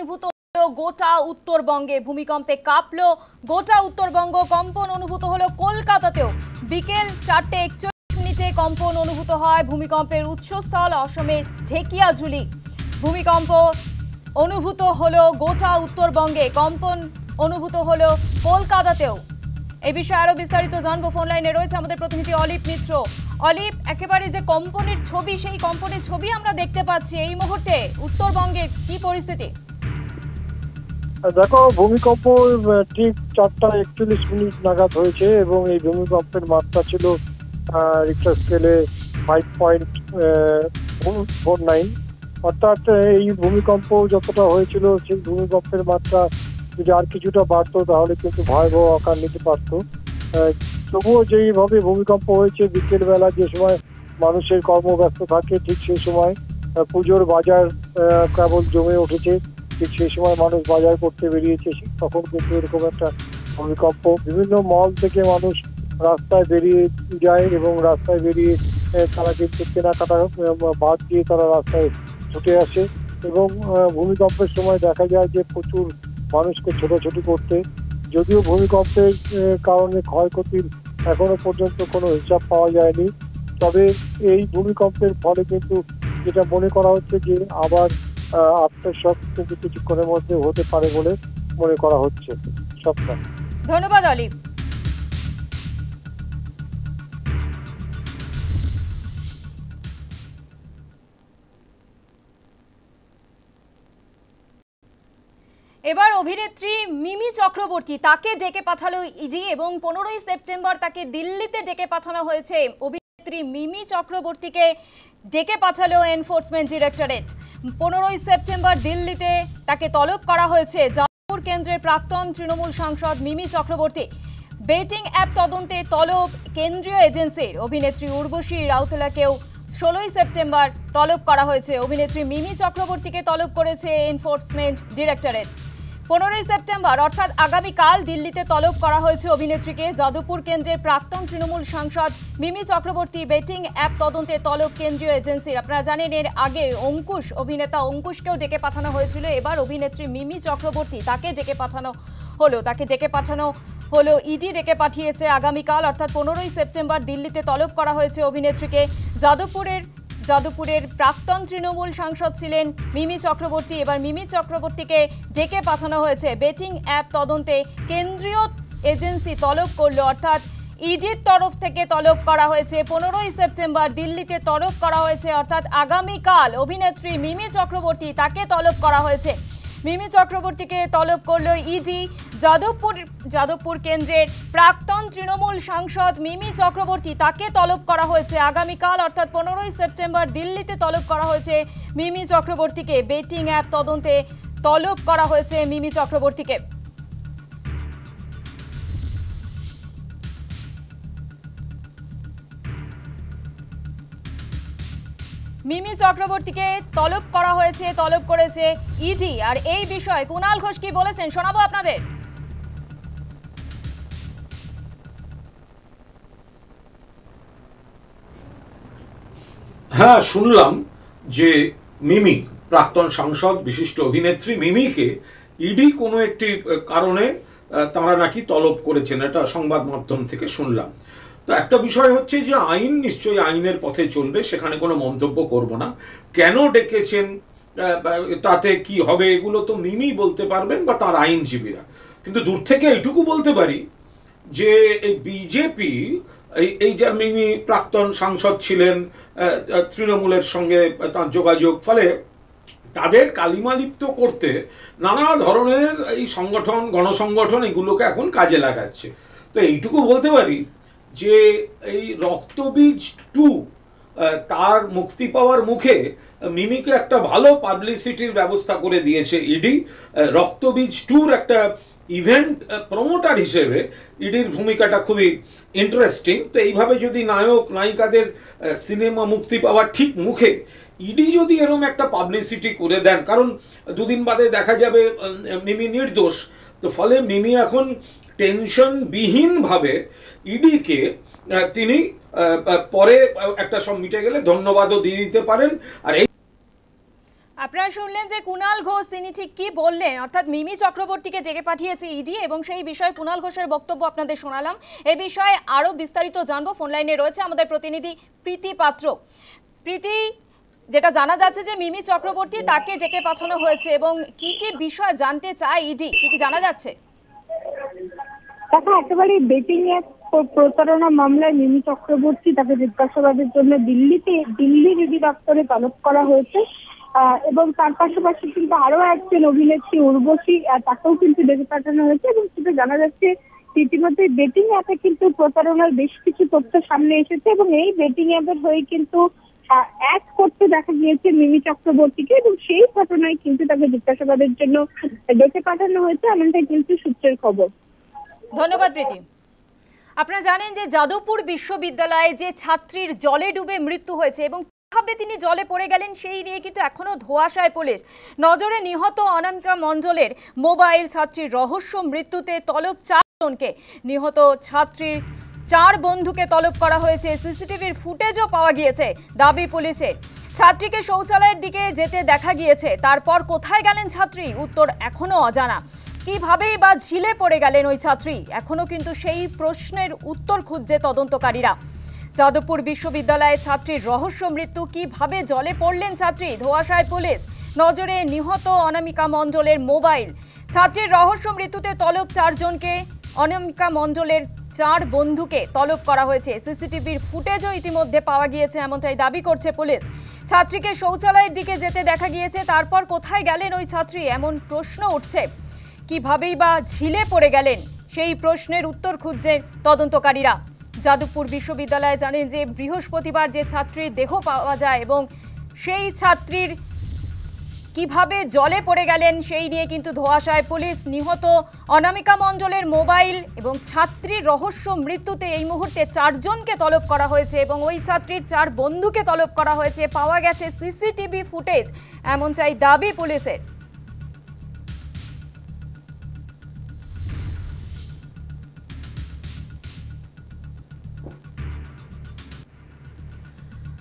অনুভূত হলো গোটা উত্তরবঙ্গে, ভূমিকম্পে কাঁপলো গোটা উত্তরবঙ্গ। কম্পন অনুভূত হলো কলকাতাতেও। বিকেল 4:41 কম্পন অনুভূত হয়। ভূমিকম্পের উৎসস্থল অসমের ঢেকিয়াজুলি। ভূমিকম্প অনুভূত হলো গোটা উত্তরবঙ্গে, কম্পন অনুভূত হলো কলকাতাতেও। এই বিষয়ে আরো বিস্তারিত জানবো। ফোন লাইনে রয়েছে আমাদের প্রতিনিধি অলিপ মিত্র। অলিপ, একেবারে যে কম্পনের ছবি, সেই কম্পনের ছবি আমরা দেখতে পাচ্ছি এই মুহূর্তে। উত্তরবঙ্গের কি পরিস্থিতি? দেখো, ভূমিকম্প ঠিক 4:41 নাগাদ হয়েছে এবং এই ভূমিকম্পের মাত্রা ছিল রিক্টার স্কেলে 5.49। অর্থাৎ এই ভূমিকম্প যতটা হয়েছিল সেই ভূমিকম্পের মাত্রা যদি আর কিছুটা বাড়তো তাহলে কিন্তু ভয়াবহ আকার নিতে পারত। তবুও যেইভাবে ভূমিকম্প হয়েছে, বিকেল বেলা যে সময় মানুষের কর্মব্যস্ত থাকে ঠিক সেই সময় পুজোর বাজার কেবল জমে উঠেছে, ঠিক সেই সময় মানুষ বাজার করতে বেরিয়েছে, তখন কিন্তু এরকম একটা ভূমিকম্প। বিভিন্ন মল থেকে মানুষ রাস্তায় বেরিয়ে যায় এবং রাস্তায় বেরিয়ে তারা কিন্তু কেনাকাটা বাদ দিয়ে তারা রাস্তায় ছুটে আসে এবং ভূমিকম্পের সময় দেখা যায় যে প্রচুর মানুষকে ছোটাছুটি করতে। যদিও ভূমিকম্পের কারণে ক্ষয়ক্ষতির এখনো পর্যন্ত কোনো হিসাব পাওয়া যায়নি, তবে এই ভূমিকম্পের ফলে কিন্তু যেটা মনে করা হচ্ছে যে আবার আফটারশক কিন্তু কিছুক্ষণের মধ্যে হতে পারে বলে মনে করা হচ্ছে। সবটা ধন্যবাদ অলিপ। এবার অভিনেত্রী মিমি চক্রবর্তী, তাকে ডেকে পাঠালো ইডি এবং 15ই সেপ্টেম্বর তাকে দিল্লিতে ডেকে পাঠানো হয়েছে। অভিনেত্রী মিমি চক্রবর্তীকে ডেকে পাঠালো এনফোর্সমেন্ট ডিরেক্টরেট। 15ই সেপ্টেম্বর দিল্লিতে তাকে তলব করা হয়েছে। যাদবপুর কেন্দ্রের প্রাক্তন তৃণমূল সাংসদ মিমি চক্রবর্তী। বেটিং অ্যাপ তদন্তে তলব কেন্দ্রীয় এজেন্সির। অভিনেত্রী উর্বশী রাউতেলাকেও 16ই সেপ্টেম্বর তলব করা হয়েছে। অভিনেত্রী মিমি চক্রবর্তীকে তলব করেছে এনফোর্সমেন্ট ডিরেক্টরেট। 15ই সেপ্টেম্বর অর্থাৎ আগামীকাল দিল্লিতে তলব করা হয়েছে অভিনেত্রীকে। যাদবপুর কেন্দ্রের প্রাক্তন তৃণমূল সাংসদ মিমি চক্রবর্তী বেটিং অ্যাপ তদন্তে তলব কেন্দ্রীয় এজেন্সির। আপনারা জানেন এর আগে অঙ্কুশ, অভিনেতা অঙ্কুশকেও ডেকে পাঠানো হয়েছিল। এবার অভিনেত্রী মিমি চক্রবর্তী, তাকে ডেকে পাঠানো হলো ইডি ডেকে পাঠিয়েছে। আগামীকাল অর্থাৎ 15ই সেপ্টেম্বর দিল্লিতে তলব করা হয়েছে অভিনেত্রীকে। যাদবপুরের প্রাক্তন তৃণমূল সাংসদ ছিলেন মিমি চক্রবর্তী। এবার মিমি চক্রবর্তীকে ডেকে পাঠানো হয়েছে। বেটিং অ্যাপ তদন্তে কেন্দ্রীয় এজেন্সি তলব করলো, অর্থাৎ ইডির তরফ থেকে তলব করা হয়েছে। 15ই সেপ্টেম্বর দিল্লিতে তলব করা হয়েছে, অর্থাৎ আগামীকাল অভিনেত্রী মিমি চক্রবর্তী, তাকে তলব করা হয়েছে। মিমি চক্রবর্তীকে তলব করলো ইডি। যাদবপুর কেন্দ্রের প্রাক্তন তৃণমূল সাংসদ মিমি চক্রবর্তী, তাকে তলব করা হয়েছে আগামীকাল অর্থাৎ 15ই সেপ্টেম্বর দিল্লিতে তলব করা হয়েছে মিমি চক্রবর্তীকে। বেটিং অ্যাপ তদন্তে তলব করা হয়েছে মিমি চক্রবর্তীকে। মিমি চক্রবর্তীকে তলব করা হয়েছে, তলব করেছে ইডি। আর এই বিষয়ে কুণাল ঘোষ কি বলেছেন শোনাবো আপনাদের। হ্যাঁ, শুনলাম যে মিমি, প্রাক্তন সাংসদ বিশিষ্ট অভিনেত্রী মিমিকে ইডি কোনো একটি কারণে তারা নাকি তলব করেছেন, এটা সংবাদ মাধ্যম থেকে শুনলাম। তো একটা বিষয় হচ্ছে যে আইন নিশ্চয়ই আইনের পথে চলবে, সেখানে কোনো মন্তব্য করব না। কেন ডেকেছেন, তাতে কি হবে, এগুলো তো মিমি বলতে পারবেন বা তার আইনজীবীরা। কিন্তু দূর থেকে এইটুকু বলতে পারি যে এই বিজেপি, এই যে মিমি প্রাক্তন সাংসদ ছিলেন, তৃণমূলের সঙ্গে তার যোগাযোগ, ফলে তাদের কালিমালিপ্ত করতে নানা ধরনের এই সংগঠন, গণসংগঠন এগুলোকে এখন কাজে লাগাচ্ছে। তো এইটুকু বলতে পারি যে এই রক্তবীজ 2 তার মুক্তি পাওয়ার মুখে মিমিকে একটা ভালো পাবলিসিটির ব্যবস্থা করে দিয়েছে ইডি। রক্তবীজ 2-র একটা ইভেন্ট প্রমোটার হিসেবে ইডির ভূমিকাটা খুবই ইন্টারেস্টিং। তো এইভাবে যদি নায়ক নায়িকাদের সিনেমা মুক্তি পাওয়ার ঠিক মুখে ইডি যদি এরকম একটা পাবলিসিটি করে দেন, কারণ দুদিন বাদে দেখা যাবে মিমি নির্দোষ, তো ফলে মিমি এখন টেনশনবিহীনভাবে ইডিকে তিনি পরে একটা সব মিটে গেলে ধন্যবাদও দিয়ে দিতে পারেন। আর আপনারা শুনলেন যে কুণাল ঘোষ তিনি ঠিক কি বললেন, অর্থাৎ মিমি চক্রবর্তীকে ডেকে পাঠিয়েছে ইডি এবং সেই বিষয়ে কুণাল ঘোষের বক্তব্য আপনাদের শোনালাম। এই বিষয়ে আরো বিস্তারিত জানবো, ফোন লাইনে রয়েছে আমাদের প্রতিনিধি প্রীতি পাত্র। প্রীতি, যেটা জানা যাচ্ছে যে মিমি চক্রবর্তী তাকে ডেকে পাঠানো হয়েছে এবং কি কি বিষয় জানতে চায় ইডি, কি কি জানা যাচ্ছে? একেবারে বেটিং অ্যাপ প্রতারণা মামলায় মিমি চক্রবর্তী তাকে জিজ্ঞাসাবাদের জন্য দিল্লির ইডি দপ্তরে তলব করা হয়েছে এবং তার পাশাপাশি কিন্তু আরো একজন অভিনেত্রী উর্বশী, তাকেও কিন্তু ডেকে পাঠানো হয়েছে এবং সেটা জানা যাচ্ছে ইতিমধ্যে বেটিং অ্যাপে কিন্তু প্রতারণার বেশ কিছু তথ্য সামনে এসেছে এবং এই বেটিং অ্যাপের হয়ে কিন্তু অ্যাড করতে দেখা গিয়েছে মিমি চক্রবর্তীকে এবং সেই ঘটনায় কিন্তু তাকে জিজ্ঞাসাবাদের জন্য ডেকে পাঠানো হয়েছে, এমনটাই কিন্তু সূত্রের খবর। ধন্যবাদ প্রীতি। আপনারা জানেন যে যাদবপুর বিশ্ববিদ্যালয়ে যে ছাত্রীর জলে ডুবে মৃত্যু হয়েছে এবং কিভাবে তিনি জলে পড়ে গেলেন সেই নিয়ে কিন্তু এখনো ধোঁয়াশায় পুলিশ। নজরে নিহত অনামিকা মণ্ডলের মোবাইল, ছাত্রীর রহস্য মৃত্যুতে তলব 4 জনকে, নিহত ছাত্রীর 4 বন্ধুকে তলব করা হয়েছে। সিসিটিভির ফুটেজও পাওয়া গিয়েছে দাবি পুলিশের। ছাত্রীকে শৌচালয়ের দিকে যেতে দেখা গিয়েছে, তারপর কোথায় গেলেন ছাত্রী উত্তর এখনো অজানা। কিভাবেই বা ঝিলে পড়ে গেলেন ওই ছাত্রী, এখনো কিন্তু সেই প্রশ্নের উত্তর খুঁজছে তদন্তকারীরা। যাদবপুর বিশ্ববিদ্যালয়ে ছাত্রীর রহস্য মৃত্যু, কিভাবে জলে পড়লেন ছাত্রী, ধোঁয়াশায় পুলিশ। নজরে নিহত অনামিকা মণ্ডলের মোবাইল, ছাত্রীর রহস্য মৃত্যুতে তলব 4 জনকে, অনামিকা মণ্ডলের 4 বন্ধুকে তলব করা হয়েছে। সিসিটিভির ফুটেজও ইতিমধ্যে পাওয়া গিয়েছে, এমনটাই দাবি করছে পুলিশ। ছাত্রীকে শৌচালয়ের দিকে যেতে দেখা গিয়েছে, তারপর কোথায় গেলেন ওই ছাত্রী এমন প্রশ্ন উঠছে। কিভাবেই বা ঝিলে পড়ে গেলেন সেই প্রশ্নের উত্তর খুঁজছেন তদন্তকারীরা। যাদবপুর বিশ্ববিদ্যালয়ে জানেন যে বৃহস্পতিবার যে ছাত্রীর দেহ পাওয়া যায় এবং সেই ছাত্রীর কিভাবে জলে পড়ে গেলেন সেই নিয়ে কিন্তু ধোঁয়াশায় পুলিশ। নিহত অনামিকা মণ্ডলের মোবাইল এবং ছাত্রীর রহস্য মৃত্যুতে এই মুহূর্তে 4 জনকে তলব করা হয়েছে এবং ওই ছাত্রীর 4 বন্ধুকে তলব করা হয়েছে। পাওয়া গেছে সিসিটিভি ফুটেজ, এমনটাই দাবি পুলিশের।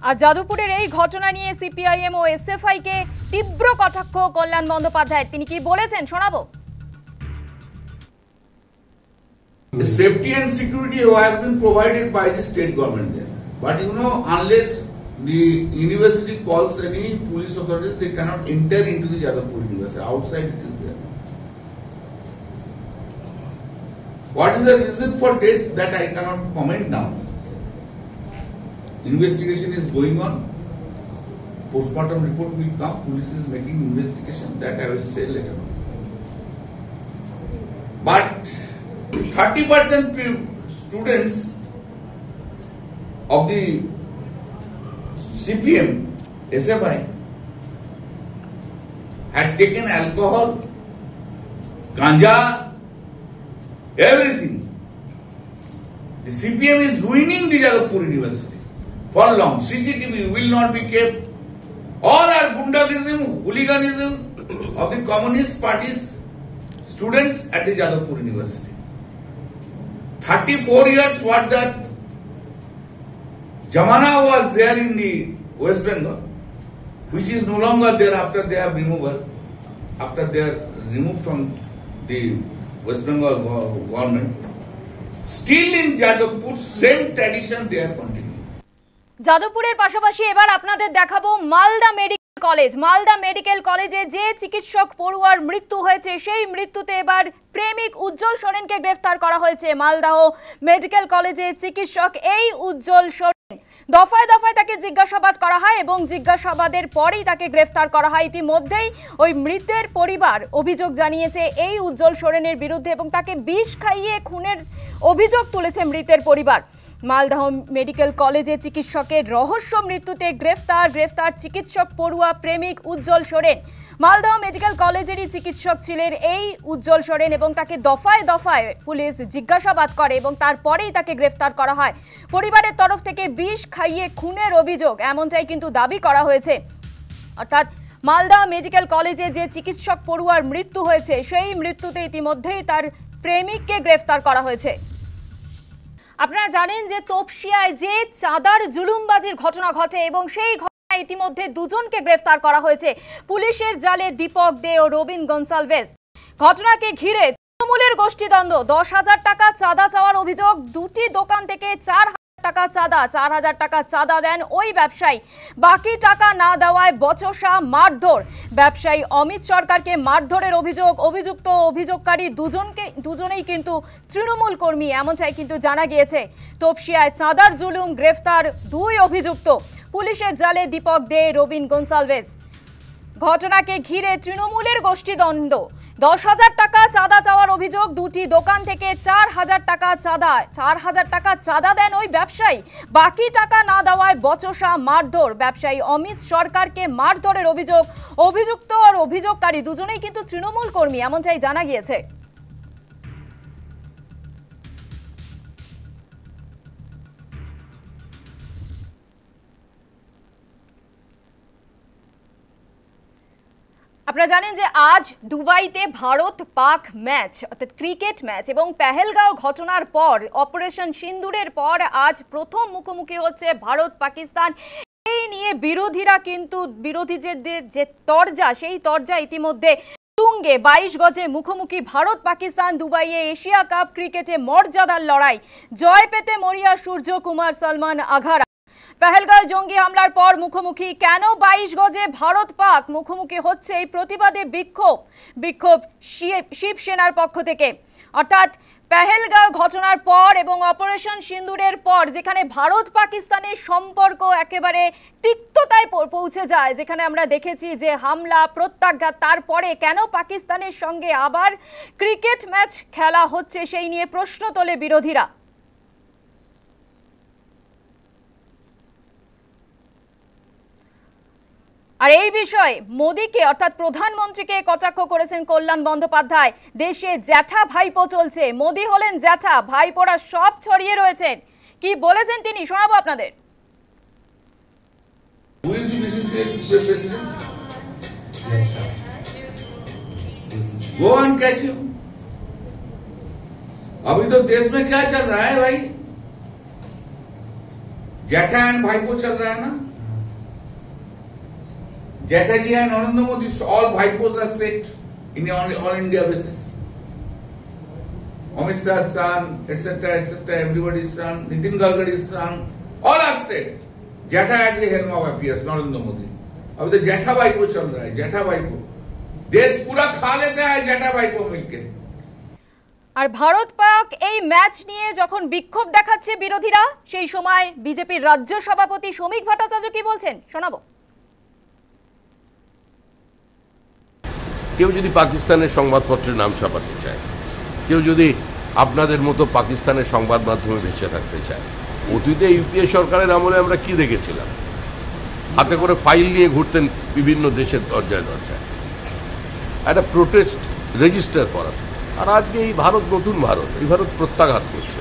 আর যাদবপুরের এই ঘটনা নিয়ে সিপিআইএম ও এসএফআই কে তীব্র কটাক্ষ কল্যাণ বন্দ্যোপাধ্যায়, তিনি কি বলেছেন শোনাবো। Safety and security has been provided by the state government there, but unless the university calls any police authorities, they cannot enter into the Jadavpur University. Outside it is there. What is the reason for death that I cannot comment now. Investigation is going on. Postmortem report will come. Police is making investigation. That I will say later on. But 30% students of the CPM, SFI had taken alcohol, ganja, everything. The CPM is ruining the Jadavpur University. For long, CCTV will not be kept. All our gundadism, hooliganism of the communist parties students at the Jadavpur University. 34 years what that Jamana was there in the West Bengal, which is no longer there after they have removed from the West Bengal government. Still in Jadavpur, same tradition they are continuing. যাদবপুরের পাশাপাশি এবার আপনাদের দেখাবো Malda medical college. Malda medical কলেজে যে চিকিৎসক পড়ুয়ার মৃত্যু হয়েছে সেই মৃত্যুতে এবার প্রেমিক উজ্জ্বল সোরেনকে গ্রেফতার করা হয়েছে। মালদাহ মেডিকেল কলেজে চিকিৎসক এই উজ্জ্বল সোরেন, দফায় দফায় তাকে জিজ্ঞাসাবাদ করা হয় এবং জিজ্ঞাসাবাদের পরেই তাকে গ্রেফতার করা হয়। ইতিমধ্যেই ওই মৃতের পরিবার অভিযোগ জানিয়েছে এই উজ্জ্বল সোরেনের বিরুদ্ধে এবং তাকে বিষ খাইয়ে খুনের অভিযোগ তুলেছে মৃতের পরিবার। মালদহ মেডিকেল কলেজে চিকিৎসকের রহস্য মৃত্যুতে গ্রেফতার চিকিৎসক পড়ুয়া প্রেমিক উজ্জ্বল সোরেন। মালদহ মেডিকেল কলেজেরই চিকিৎসক ছিলেন এই উজ্জ্বল সোরেন এবং তাকে দফায় দফায় পুলিশ জিজ্ঞাসাবাদ করে এবং তারপরেই তাকে গ্রেফতার করা হয়। পরিবারের তরফ থেকে বিষ খাইয়ে খুনের অভিযোগ, এমনটাই কিন্তু দাবি করা হয়েছে। অর্থাৎ মালদহ মেডিকেল কলেজে যে চিকিৎসক পড়ুয়ার মৃত্যু হয়েছে সেই মৃত্যুতে ইতিমধ্যেই তার প্রেমিককে গ্রেফতার করা হয়েছে। আপনারা জানেন যে তপসিয়ায় যে চাঁদার জুলুমবাজির ঘটনা ঘটে এবং সেই ইতিমধ্যে দুজনকে গ্রেফতার করা হয়েছে পুলিশের জালে দীপক দে ও রবিন গনসালভেস। ঘটনাকে ঘিরে তৃণমূলের গোষ্ঠীদ্বন্দ্ব। 10,000 টাকা চাঁদা চাওয়ার অভিযোগ। দুটি দোকান থেকে 4,000 টাকা চাঁদা, 4,000 টাকা চাঁদা দেন ওই ব্যবসায়ী। বাকি টাকা না দেওয়ায় বচসা, মারধর। ব্যবসায়ী অমিত সরকারকে মারধরের অভিযোগ। অভিযুক্ত অভিযোগকারী দুজনেই কিন্তু তৃণমূল কর্মী, এমনটাই কিন্তু জানা গিয়েছে। তপসিয়ায় চাঁদার জুলুম, গ্রেফতার 2 অভিযুক্ত। পুলিশের জালে দীপক দে, রবিন গনসালভেস। ঘটনাকে ঘিরে তৃণমূলের গোষ্ঠীদ্বন্দ্ব। 10,000 টাকা চাঁদা চাওয়ার অভিযোগ। দুটি দোকান থেকে 4,000 টাকা চাঁদা, 4,000 টাকা চাঁদা দেন ওই ব্যবসায়ী। বাকি টাকা না দেওয়ায় বচসা, মারধর। ব্যবসায়ী অমিত সরকারকে মারধরের অভিযোগ। অভিযুক্ত আর অভিযোগকারী দুজনেই কিন্তু তৃণমূল কর্মী, এমনটাই জানা গিয়েছে। আপনারা জানেন যে আজ দুবাইতে ভারত পাক ম্যাচ, অর্থাৎ ক্রিকেট ম্যাচ, এবং পেহেলগাঁও ঘটনার পর, অপারেশন সিন্দুরের পর আজ প্রথম মুখোমুখি হচ্ছে ভারত পাকিস্তান। এই নিয়ে বিরোধীরা কিন্তু, বিরোধীদের যে তরজা, সেই তরজা ইতিমধ্যে তুঙ্গে। 22 গজে মুখোমুখি ভারত পাকিস্তান। দুবাইয়ে এশিয়া কাপ ক্রিকেটে মর্যাদার লড়াই। জয় পেতে মরিয়া সূর্যকুমার সালমান আঘারা। পেহেলগাঁও জঙ্গি হামলার পর মুখোমুখি কেন 22 গজে ভারত পাক মুখোমুখি হচ্ছে? এই প্রতিবাদে বিক্ষোভ শিবসেনার পক্ষ থেকে। অর্থাৎ পেহেলগাঁও ঘটনার পর এবং অপারেশন সিন্দুরের পর, যেখানে ভারত পাকিস্তানের সম্পর্ক একেবারে তিক্ততায় পৌঁছে যায়, যেখানে আমরা দেখেছি যে হামলা, প্রত্যাঘাত, তারপরে কেন পাকিস্তানের সঙ্গে আবার ক্রিকেট ম্যাচ খেলা হচ্ছে, সেই নিয়ে প্রশ্ন তোলে বিরোধীরা। আর এই বিষয়ে মোদীকে, অর্থাৎ প্রধানমন্ত্রীকে কটাক্ষ করেছেন কল্যাণ বন্দ্যোপাধ্যায়। দেশে জ্যাঠা ভাইপো চলছে, মোদী হলেন জ্যাঠা, ভাইপোরা সব ছড়িয়ে রয়েছেন। কি বলেছেন তিনি, শোনাবো আপনাদের। अभी तो देश में क्या चल रहा है भाई? जेठा एंड भाईपो चल रहा है ना। Jataji and Narendra Modi, all Vaipos are set in all India basis. Amit Shah's son, etc., everybody's son, Nitin Gadkari's son, all are set. Jata at the helm of affairs, Narendra Modi. अब तो जेठा भाईपो चल रहा है, जेठा भाईपो। देश पूरा खा लेते हैं जेठा भाईपो मिलके। আর ভারত পাক এই ম্যাচ নিয়ে যখন বিক্ষোভ দেখাচ্ছে বিরোধীরা, সেই সময় বিজেপির রাজ্য সভাপতি শ্রমিক ভট্টাচার্য কি বলছেন, শোনাবো। কেউ যদি পাকিস্তানের সংবাদপত্রের নাম ছাপাতে চায়, কেউ যদি আপনাদের মতো পাকিস্তানের সংবাদ মাধ্যমে ভেসে থাকতে চায়, অতীতে ইউপিএ সরকারের আমলে আমরা কি দেখেছিলাম? হাতে করে ফাইল নিয়ে ঘুরতেন বিভিন্ন দেশের দরজায় দরজায়, একটা প্রোটেস্ট রেজিস্টার করা। আর আজকে এই ভারত, নতুন ভারত, এই ভারত প্রত্যাঘাত করছে।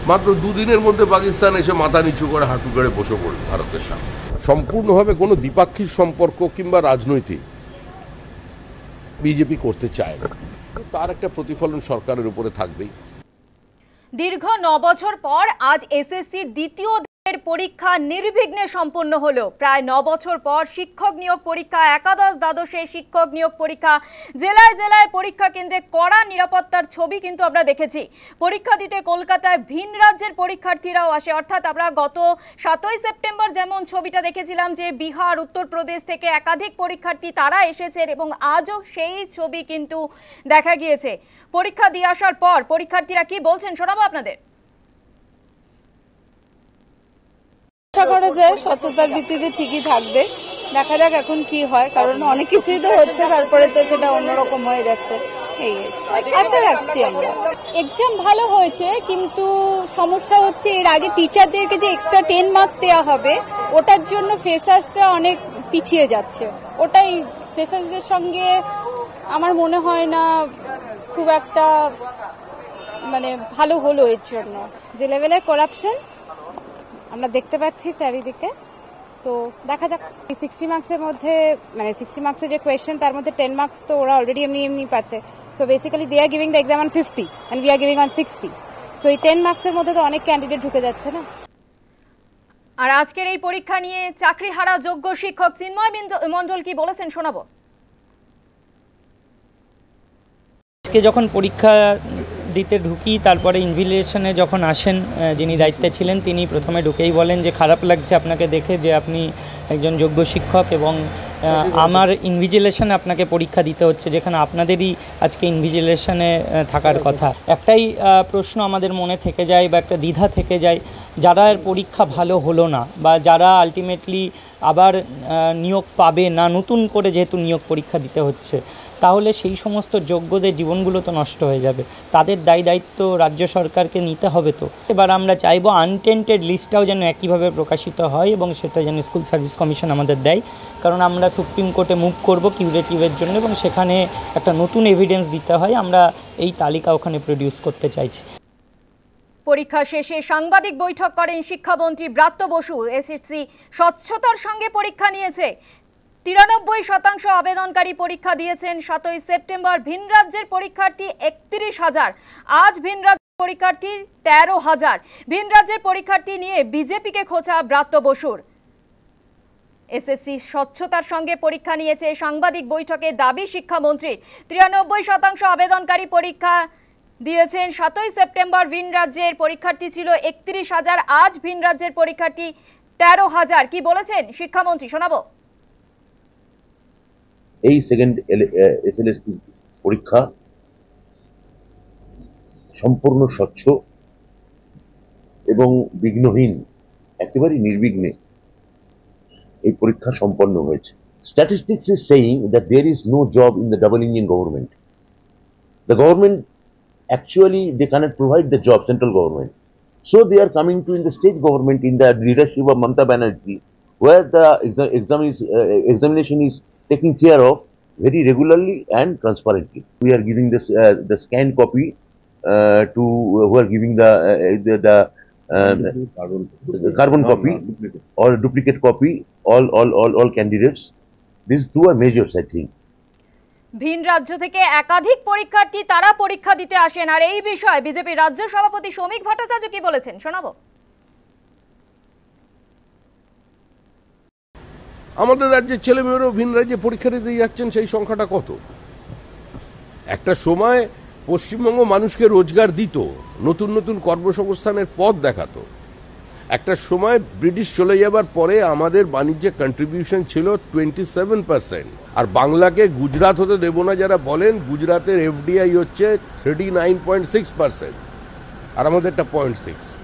মাত্র 2 দিনের মধ্যে পাকিস্তান এসে মাথা নিচু করে হাঁটু করে বসে পড়ল ভারতের সামনে। সম্পূর্ণভাবে কোনো দ্বিপাক্ষিক সম্পর্ক কিংবা রাজনৈতিক বিজেপি করতে চায় না, তার একটা প্রতিফলন সরকারের উপরে থাকবেই। দীর্ঘ 9 বছর পর আজ এসএসসি দ্বিতীয় ধাপের পরীক্ষা নির্বিঘ্নে সম্পন্ন হলো। প্রায় 9 বছর পর শিক্ষক নিয়োগ পরীক্ষা, একাদশ দ্বাদশে শিক্ষক নিয়োগ পরীক্ষা। জেলায় জেলায় পরীক্ষা কেন্দ্রে কড়া নিরাপত্তার ছবি কিন্তু আমরা দেখেছি। পরীক্ষা দিতে কলকাতায় ভিন রাজ্যের পরীক্ষার্থীরাও আসে। অর্থাৎ আমরা গত 7ই সেপ্টেম্বর যেমন ছবিটা দেখেছিলাম যে বিহার, উত্তরপ্রদেশ থেকে একাধিক পরীক্ষার্থী তারা এসেছেন, এবং আজও সেই ছবি কিন্তু দেখা গিয়েছে। পরীক্ষা দিয়ে আসার পর পরীক্ষার্থীরা কি বলছেন, শোনাবো আপনাদের। আশা করা যায় স্বচ্ছতার ভিত্তিতে ঠিকই থাকবে, দেখা যাক এখন কি হয়, কারণ অনেক কিছুই তো হচ্ছে, তারপরে তো সেটা অন্যরকম হয়ে যাচ্ছে। এই আশা রাখছি আমরা। এক্সাম ভালো হয়েছে, কিন্তু সমস্যা হচ্ছে এর আগে টিচারদেরকে যে এক্সট্রা 10 মার্কস দেওয়া হবে, ওটার জন্য ফ্রেশার্সরা অনেক পিছিয়ে যাচ্ছে। ওটাই ফ্রেশার্সদের সঙ্গে আমার মনে হয় না খুব একটা মানে ভালো হলো এর জন্য। যে লেভেলের করাপশন আমরা দেখতে পাচ্ছি চারিদিকে, তো দেখা যাক। 60 মার্কসের মধ্যে, মানে 60 মার্কসের যে কোয়েশ্চেন, তার মধ্যে 10 মার্কস তো ওরা অলরেডি এমনি পাচ্ছে। So basically they are giving the exam on 50 and we are giving on 60। So এই 10 মার্কসের মধ্যে তো অনেক ক্যান্ডিডেট ঢুকে যাচ্ছে না। আর আজকের এই পরীক্ষা নিয়ে চাকরিহারা যোগ্য শিক্ষক চিন্ময় মণ্ডল কি বলেছেন শোনাবো। আজকে যখন পরীক্ষা দিতে ঢুকি, তারপরে ইনভিজিলেশনে যখন আসেন যিনি দায়িত্বে ছিলেন, তিনি প্রথমে ঢুকেই বলেন যে খারাপ লাগছে আপনাকে দেখে, যে আপনি একজন যোগ্য শিক্ষক এবং আমার ইনভিজিলেশনে আপনাকে পরীক্ষা দিতে হচ্ছে, যেখানে আপনাদেরই আজকে ইনভিজিলেশনে থাকার কথা। একটাই প্রশ্ন আমাদের মনে থেকে যায় বা একটা দ্বিধা থেকে যায়, যারা পরীক্ষা ভালো হলো না বা যারা আলটিমেটলি আবার নিয়োগ পাবে না, নতুন করে যেহেতু নিয়োগ পরীক্ষা দিতে হচ্ছে, তাহলে সেই সমস্ত যোগ্যদের জীবনগুলো তো নষ্ট হয়ে যাবে। তাদের দায়িত্ব রাজ্য সরকারকে নিতে হবে। তো এবার আমরা চাইবো আনটেন্টেড লিস্টটাও যেন একইভাবে প্রকাশিত হয় এবং সেটা যেন স্কুল সার্ভিস কমিশন আমাদের দেয়, কারণ আমরা সুপ্রিম কোর্টে মুভ করব কিউরেটিভের জন্য এবং সেখানে একটা নতুন এভিডেন্স দিতে হয়। আমরা এই তালিকা ওখানে প্রডিউস করতে চাইছি। পরীক্ষা শেষে সাংবাদিক বৈঠক করেন শিক্ষামন্ত্রী ব্রাত্য বসু। এসএসসি স্বচ্ছতার সঙ্গে পরীক্ষা নিয়েছে। 93% আবেদনকারী পরীক্ষা দিয়েছেন। 7ই সেপ্টেম্বর ভিন রাজ্যের পরীক্ষার্থী 31,000, আজ ভিন রাজ্যের পরীক্ষার্থী 13,000। ভিন রাজ্যের পরীক্ষার্থী নিয়ে বিজেপিকে খোঁচা ব্রাত্য বসুর। এসএসসি স্বচ্ছতার সঙ্গে পরীক্ষা নিয়েছে, সাংবাদিক বৈঠকে দাবি শিক্ষামন্ত্রীর। 93% আবেদনকারী পরীক্ষা দিয়েছেন। 7ই সেপ্টেম্বর ভিন রাজ্যের পরীক্ষার্থী ছিল 31,000, আজ ভিন রাজ্যের পরীক্ষার্থী 13,000। কি বলেছেন শিক্ষামন্ত্রী শোনাবো। এই সেকেন্ড এসএলএসটি পরীক্ষা সম্পূর্ণ স্বচ্ছ এবং বিঘ্নহীন, একেবারেই নির্বিঘ্নে এই পরীক্ষা সম্পন্ন হয়েছে। Statistics is saying that there is no job in the double engine government. The government actually they cannot provide the job, central government. So they are coming to in the state government in the leadership of Mamata Banerjee, where the examination is taken care of very regularly and transparently. We are giving this the scanned copy to who are giving the carbon copy or duplicate copy all candidates. These two are measures, I think. ভিন রাজ্য থেকে একাধিক পরীক্ষার্থী তারা পরীক্ষা দিতে আসেন, আর এই বিষয়ে বিজেপি রাজ্য সভাপতি শ্রমিক ভট্টাচার্য কি বলেছেন শোনাবো। আমাদের রাজ্যের ছেলেমেয়েরাও ভিন রাজ্যে পরীক্ষা দিতে যাচ্ছেন, সেই সংখ্যাটা কত? একটা সময় পশ্চিমবঙ্গ মানুষকে রোজগার দিত, নতুন নতুন কর্মসংস্থানের পথ দেখাতো। একটা সময় ব্রিটিশ চলে যাবার পরে আমাদের বাণিজ্যে কন্ট্রিবিউশন ছিল 27%, আর বাংলাকে গুজরাট হতে দেব না যারা বলেন, গুজরাটের এফডিআই হচ্ছে 39.6% আর আমাদেরটা 0.6।